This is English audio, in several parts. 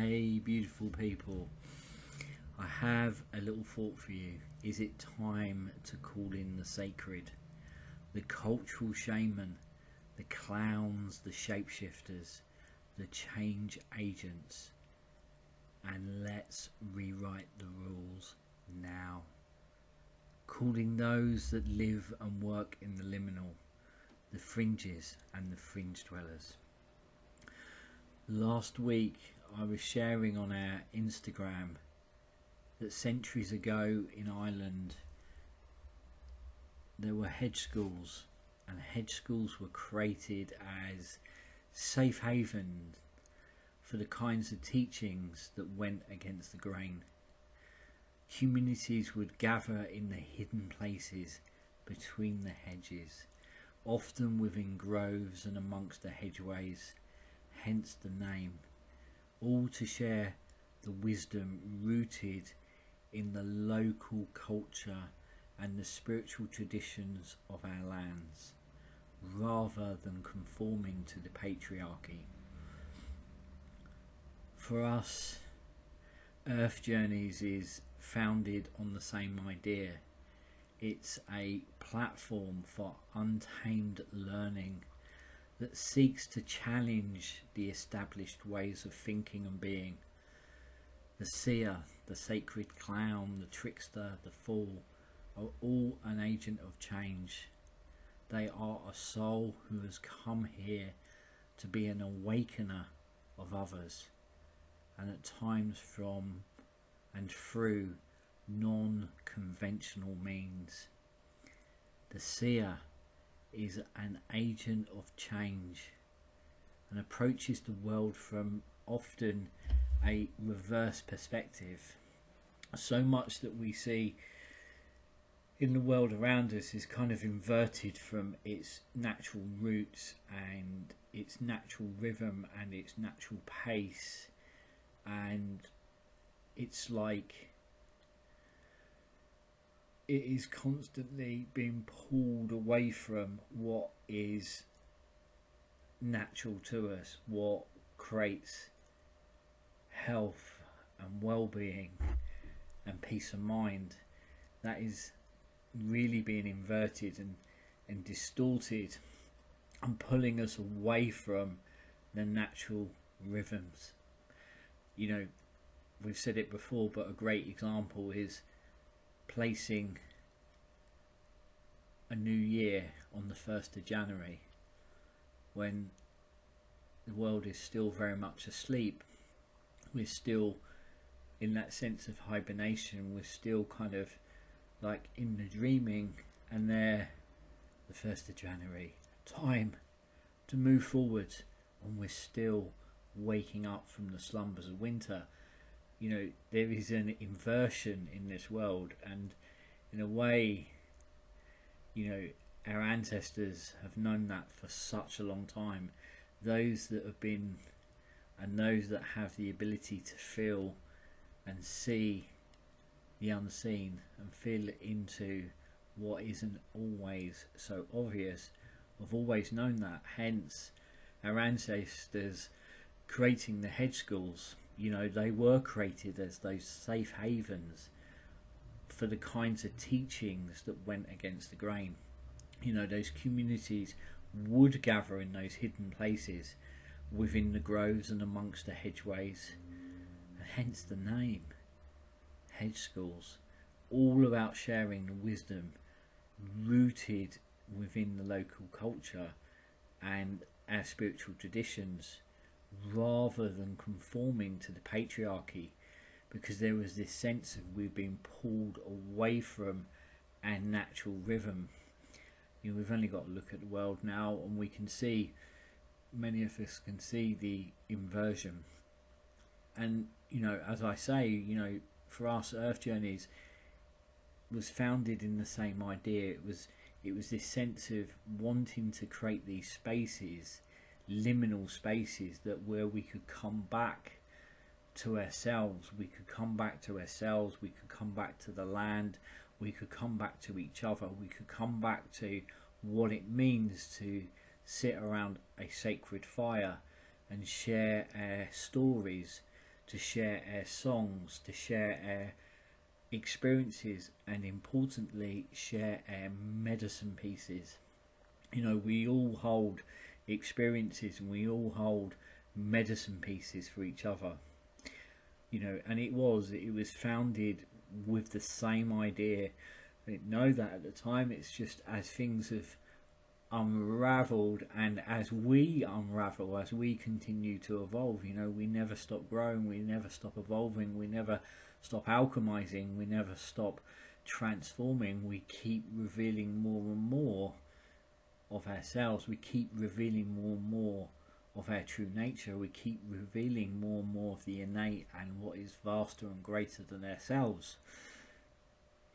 Hey beautiful people, I have a little thought for you. Is it time to call in the sacred, the cultural shaman, the clowns, the shapeshifters, the change agents, and let's rewrite the rules now. Calling those that live and work in the liminal, the fringes and the fringe dwellers. Last week I was sharing on our Instagram that centuries ago in Ireland there were hedge schools, and hedge schools were created as safe havens for the kinds of teachings that went against the grain. Communities would gather in the hidden places between the hedges, often within groves and amongst the hedgeways, hence the name, all to share the wisdom rooted in the local culture and the spiritual traditions of our lands, rather than conforming to the patriarchy. For us, Earth Journeys is founded on the same idea. It's a platform for untamed learning that seeks to challenge the established ways of thinking and being. The seer, the sacred clown, the trickster, the fool are all an agent of change. They are a soul who has come here to be an awakener of others, and at times from and through non-conventional means. The seer is an agent of change and approaches the world from often a reverse perspective. So much that we see in the world around us is kind of inverted from its natural roots and its natural rhythm and its natural pace, and it's like it is constantly being pulled away from what is natural to us, what creates health and well-being and peace of mind. That is really being inverted and distorted and pulling us away from the natural rhythms. You know, we've said it before, but a great example is placing a new year on the 1st of January when the world is still very much asleep. We're still in that sense of hibernation. We're still kind of like in the dreaming, and there, the 1st of January, time to move forward, and we're still waking up from the slumbers of winter. You know, there is an inversion in this world, and in a way, you know, our ancestors have known that for such a long time. Those that have been, and those that have the ability to feel and see the unseen and feel into what isn't always so obvious, have always known that. Hence our ancestors creating the hedge schools. You know, they were created as those safe havens for the kinds of teachings that went against the grain. You know, those communities would gather in those hidden places within the groves and amongst the hedgeways, and hence the name, hedge schools, all about sharing the wisdom rooted within the local culture and our spiritual traditions, rather than conforming to the patriarchy, because there was this sense of we're being pulled away from our natural rhythm. You know, we've only got to look at the world now, and we can see, many of us can see the inversion. And you know, as I say, you know, for us, Earth Journeys was founded in the same idea. It was this sense of wanting to create these spaces, liminal spaces, that where we could come back to ourselves, we could come back to ourselves, we could come back to the land, we could come back to each other, we could come back to what it means to sit around a sacred fire and share our stories, to share our songs, to share our experiences, and importantly share our medicine pieces. We all hold experiences and we all hold medicine pieces for each other. And it was founded with the same idea. I didn't know that at the time. It's just as things have unraveled, and as we unravel, as we continue to evolve, we never stop growing, we never stop evolving, we never stop alchemizing, we never stop transforming. We keep revealing more and more of ourselves, we keep revealing more and more of our true nature, we keep revealing more and more of the innate and what is vaster and greater than ourselves.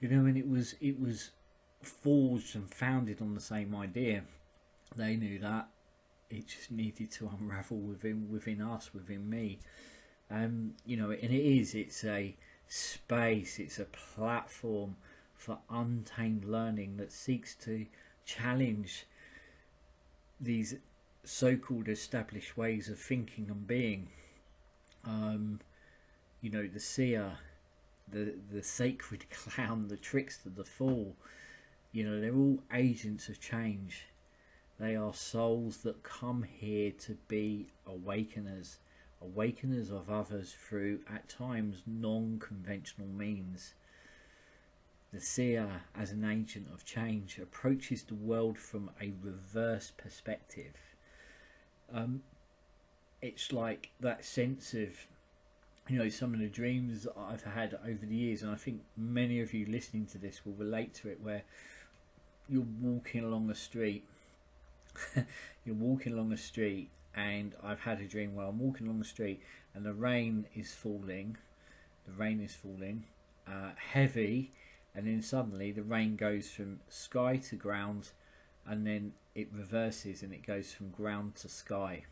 And it was forged and founded on the same idea. They knew that it just needed to unravel within us, within me. And it's a space, it's a platform for untamed learning that seeks to challenge these so-called established ways of thinking and being. The seer, the sacred clown, the trickster, the fool, they're all agents of change. They are souls that come here to be awakeners of others through, at times, non-conventional means. The seer, as an agent of change, approaches the world from a reverse perspective. It's like that sense of, some of the dreams that I've had over the years, and I think many of you listening to this will relate to it, where you're walking along a street, and I've had a dream where I'm walking along the street and the rain is falling, heavy, and then suddenly the rain goes from sky to ground, and then it reverses and it goes from ground to sky.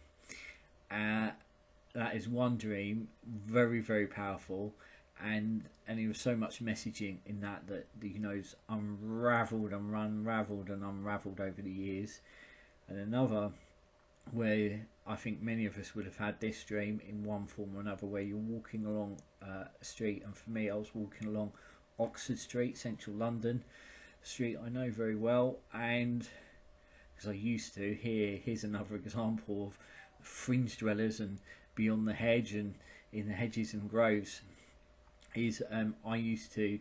That is one dream, very, very powerful, and there was so much messaging in that it's unraveled over the years. And another where I think many of us would have had this dream in one form or another, where you're walking along a street, and for me I was walking along Oxford Street, central London, a street I know very well, and because I used to, here's another example of fringe dwellers and Beyond the Hedge and in the hedges and groves, is I used to,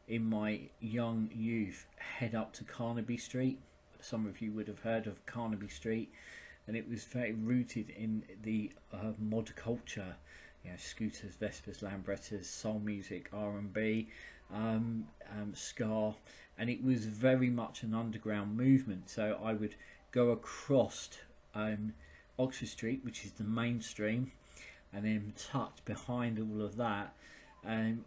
in my young youth, head up to Carnaby Street. Some of you would have heard of Carnaby Street, and it was very rooted in the mod culture, scooters, Vespers, Lambrettas, soul music, R&B, ska, and it was very much an underground movement. So I would go across Oxford Street, which is the mainstream, and then tucked behind all of that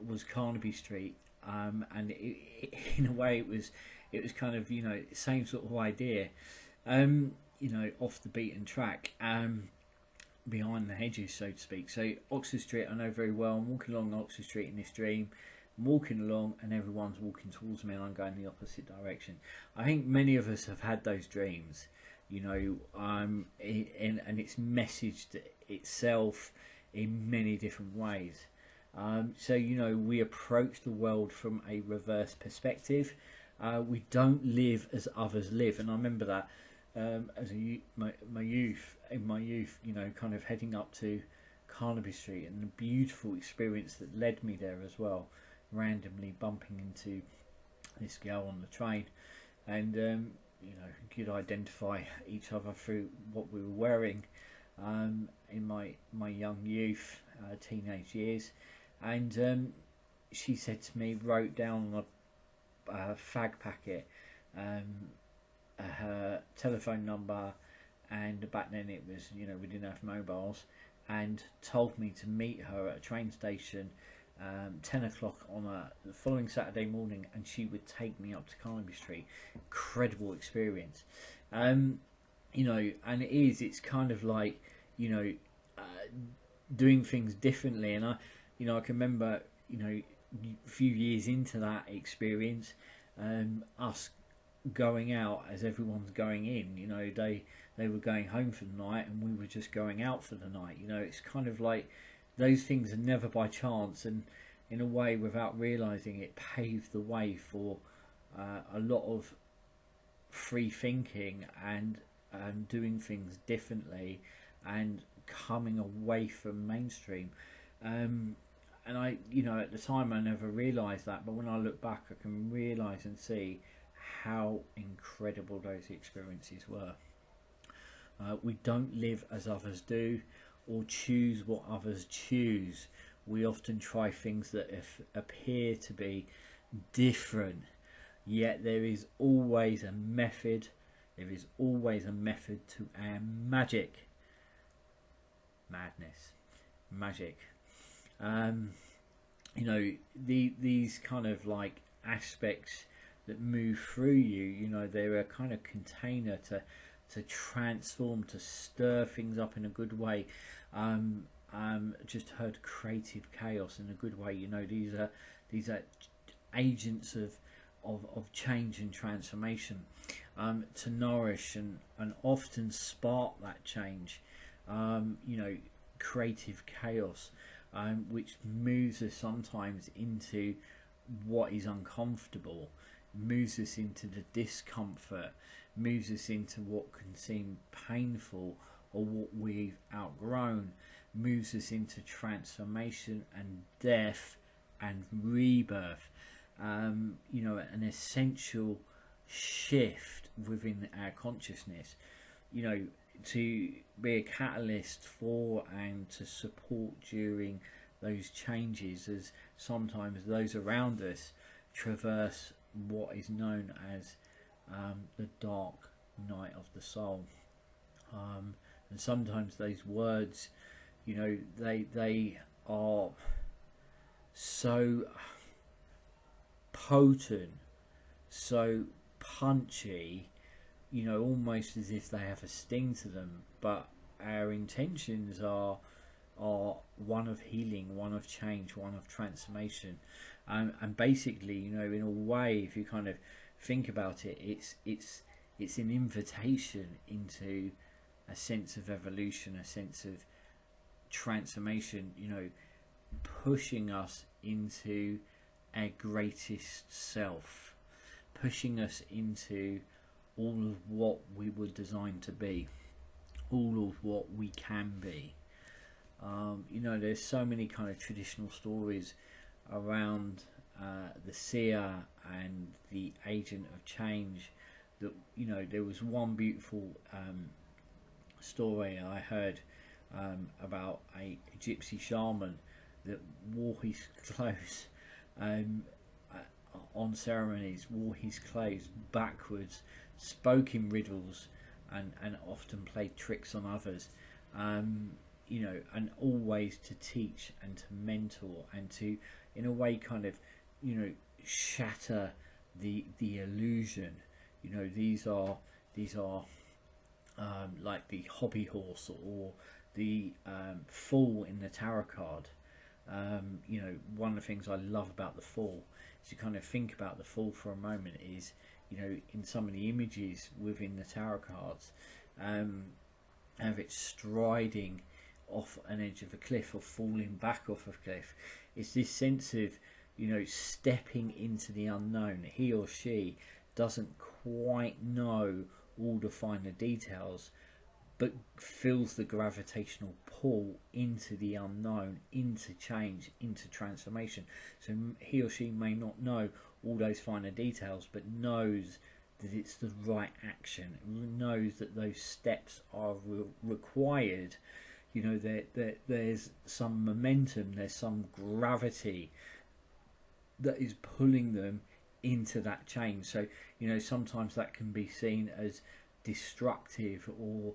was Carnaby Street, and in a way it was kind of same sort of idea, off the beaten track, behind the hedges, so to speak. So Oxford Street I know very well. I'm walking along Oxford Street in this dream. I'm walking along and everyone's walking towards me and I'm going the opposite direction. I think many of us have had those dreams, and it's messaged itself in many different ways. So we approach the world from a reverse perspective. We don't live as others live, and I remember that as my youth, kind of heading up to Carnaby Street, and the beautiful experience that led me there as well, randomly bumping into this girl on the train, and could identify each other through what we were wearing in my young youth, teenage years, and she said to me, wrote down on a fag packet her telephone number, and back then it was, we didn't have mobiles, and told me to meet her at a train station 10 o'clock on the following Saturday morning, and she would take me up to Carnaby Street. Incredible experience. And it's kind of like, doing things differently, and I can remember, a few years into that experience, us going out as everyone's going in. They were going home for the night and we were just going out for the night. It's kind of like those things are never by chance, and in a way, without realizing it, paved the way for a lot of free thinking and doing things differently and coming away from mainstream. And I, at the time I never realised that, but when I look back, I can realise and see how incredible those experiences were. We don't live as others do, or choose what others choose. We often try things that appear to be different, yet there is always a method. There is always a method to our magic. Madness. Magic. These kind of like aspects that move through you, they're a kind of container to transform, to stir things up in a good way. Just heard creative chaos in a good way. These are agents of change and transformation, to nourish and often spark that change. Creative chaos, which moves us sometimes into what is uncomfortable, moves us into the discomfort, moves us into what can seem painful or what we've outgrown, moves us into transformation and death and rebirth. An essential shift within our consciousness, to be a catalyst for and to support during those changes, as sometimes those around us traverse what is known as the dark night of the soul. And sometimes those words, they are so potent, so punchy, almost as if they have a sting to them, but our intentions are one of healing, one of change, one of transformation, and basically, in a way, if you kind of think about it, it's an invitation into a sense of evolution, a sense of transformation, pushing us into our greatest self, pushing us into all of what we were designed to be, all of what we can be. There's so many kind of traditional stories around the seer and the agent of change that, there was one beautiful story I heard about a gypsy shaman that wore his clothes on ceremonies, wore his clothes backwards, spoke in riddles, and often played tricks on others, and always to teach and to mentor and to, in a way, kind of, shatter the illusion. These are like the hobby horse or the fool in the tarot card. One of the things I love about the fool is, you kind of think about the fool for a moment, is, in some of the images within the tarot cards, have it striding off an edge of a cliff or falling back off a cliff. It's this sense of, stepping into the unknown. He or she doesn't quite know all the finer details, but feels the gravitational pull into the unknown, into change, into transformation. So he or she may not know all those finer details, but knows that it's the right action, knows that those steps are required. There's some momentum, there's some gravity that is pulling them into that change. So, sometimes that can be seen as destructive or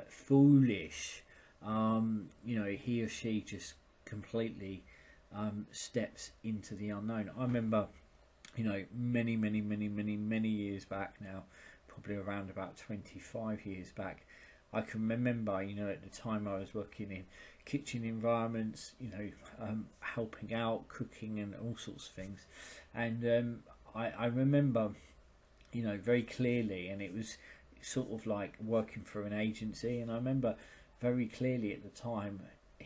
foolish. He or she just completely steps into the unknown. I remember, many years back now, probably around about 25 years back, I can remember, at the time I was working in kitchen environments, helping out, cooking and all sorts of things. And I remember, very clearly, and it was sort of like working for an agency, and I remember very clearly at the time,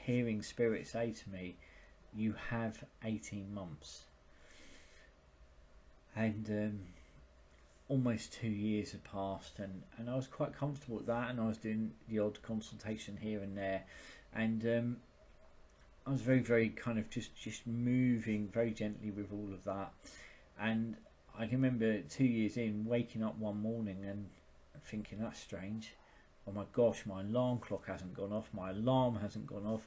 hearing spirit say to me, you have 18 months. And almost 2 years had passed, and I was quite comfortable with that, and I was doing the odd consultation here and there, and I was very, very kind of just moving very gently with all of that. And I can remember 2 years in, waking up one morning and thinking, that's strange. Oh my gosh, my alarm clock hasn't gone off, my alarm hasn't gone off.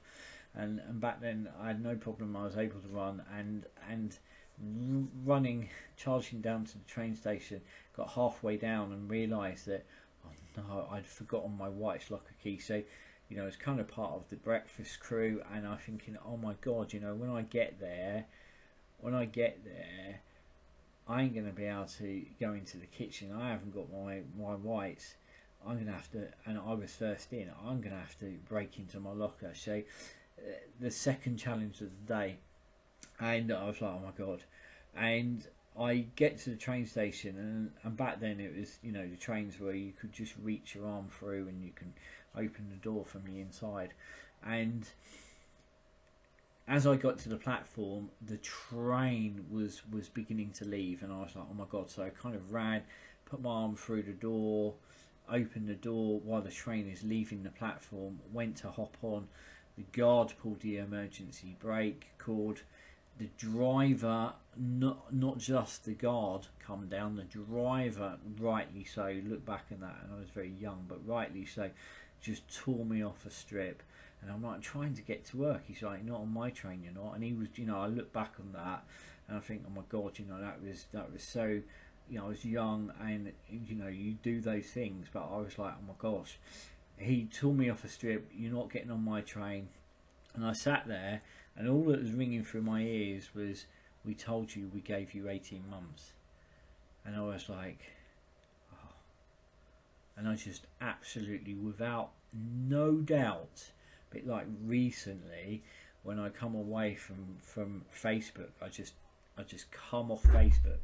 And back then I had no problem, I was able to run, and running, charging down to the train station, got halfway down and realised that, oh no, I'd forgotten my wife's locker key. So, you know, it's kind of part of the breakfast crew, and I'm thinking, oh my god, you know, when I get there, I ain't going to be able to go into the kitchen. I haven't got my whites. I'm going to have to, and I was first in, I'm going to have to break into my locker. So the second challenge of the day, and I was like, oh my god. And I get to the train station, and back then it was, you know, the trains where you could just reach your arm through and you can open the door from the inside. And as I got to the platform, the train was beginning to leave, and I was like, oh my god. So I kind of ran, put my arm through the door, opened the door while the train is leaving the platform, went to hop on. The guard pulled the emergency brake cord. The driver, not just the guard, come down. The driver, rightly so, look back at that, and I was very young, but rightly so, just tore me off a strip. And I'm like, trying to get to work. He's like, not on my train, you're not. And he was, you know, I look back on that and I think, oh my god, you know, that was so, you know, I was young, and you know, you do those things, but I was like, oh my gosh, he tore me off a strip, you're not getting on my train. And I sat there, and all that was ringing through my ears was, we told you, we gave you 18 months. And I was like, oh. And I just absolutely, without no doubt, but like recently, when I come away from Facebook, I just come off Facebook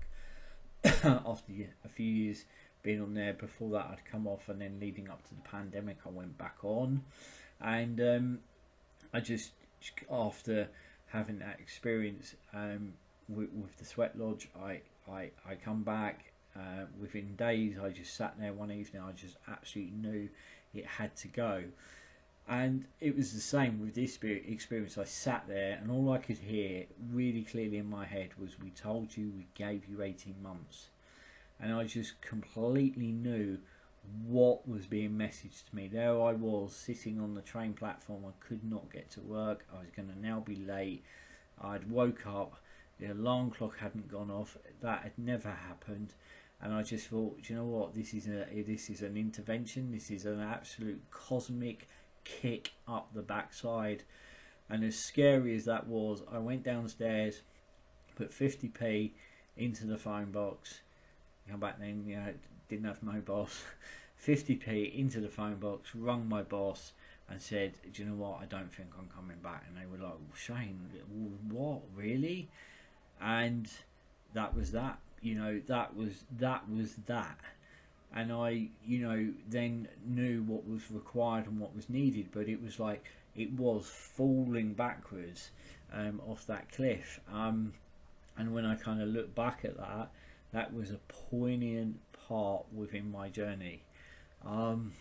after a few years being on there. Before that, I'd come off, and then leading up to the pandemic, I went back on, and I just, after having that experience with the sweat lodge, I come back. Within days, I just sat there one evening. I just absolutely knew it had to go. And it was the same with this experience. I sat there, and all I could hear really clearly in my head was, we told you, we gave you 18 months. And I just completely knew what was being messaged to me. There I was, sitting on the train platform. I could not get to work. I was going to now be late. I'd woke up. The alarm clock hadn't gone off. That had never happened. And I just thought, do you know what? This is an intervention. This is an absolute cosmic kick up the backside. And as scary as that was, I went downstairs, put 50p into the phone box. You know, back then, you know, didn't have mobiles. 50p into the phone box, rung my boss and said, do you know what, I don't think I'm coming back. And they were like, well, Shane, what, really? And that was that. You know, that was that. And I, you know, then knew what was required and what was needed, but it was like, it was falling backwards off that cliff. And when I kind of look back at that, that was a poignant part within my journey. You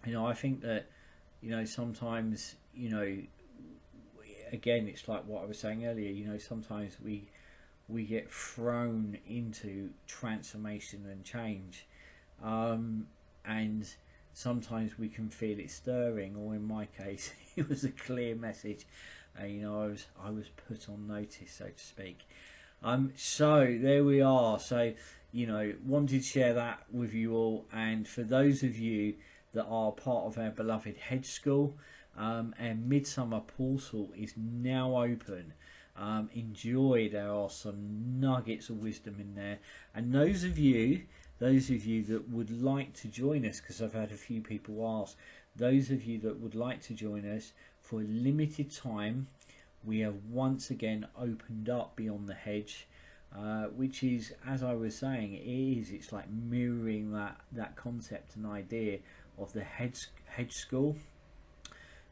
know, I think that, you know, sometimes, you know, again, it's like what I was saying earlier, you know, sometimes we get thrown into transformation and change. And sometimes we can feel it stirring, or in my case, it was a clear message. You know, I was put on notice, so to speak. So there we are. So, you know, wanted to share that with you all. And for those of you that are part of our beloved Hedge School, our Midsummer Portal is now open. Enjoy. There are some nuggets of wisdom in there. And those of you that would like to join us, because I've had a few people ask, those of you that would like to join us for a limited time, we have once again opened up Beyond the Hedge, which is, as I was saying, it's like mirroring that concept and idea of the hedge school.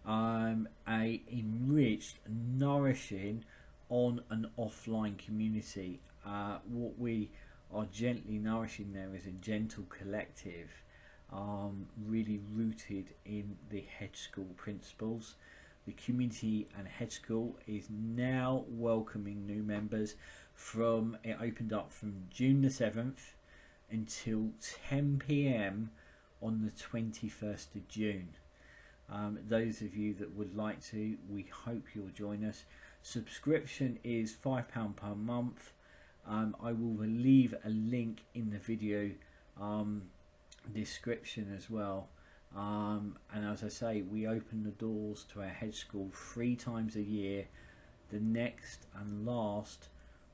a enriched, nourishing on and offline community. What we are gently nourishing there is a gentle collective, really rooted in the Hedge School principles. The Community and Hedge School is now welcoming new members. It opened up from June the 7th until 10 p.m. on the 21st of June. Those of you that would like to, we hope you'll join us. Subscription is £5 per month. I will leave a link in the video description as well. And as I say, we open the doors to our Hedge School 3 times a year. The next and last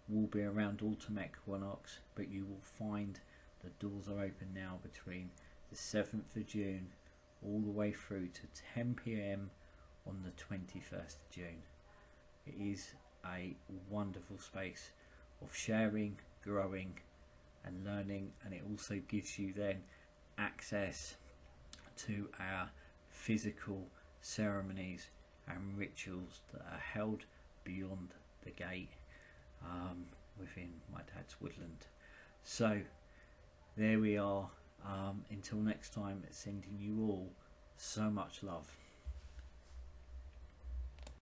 will be around Autumn Equinox, but you will find the doors are open now between the 7th of June all the way through to 10 p.m. on the 21st of June. It is a wonderful space of sharing, growing and learning, and it also gives you then access to our physical ceremonies and rituals that are held beyond the gate within my dad's woodland. So there we are. Until next time, sending you all so much love.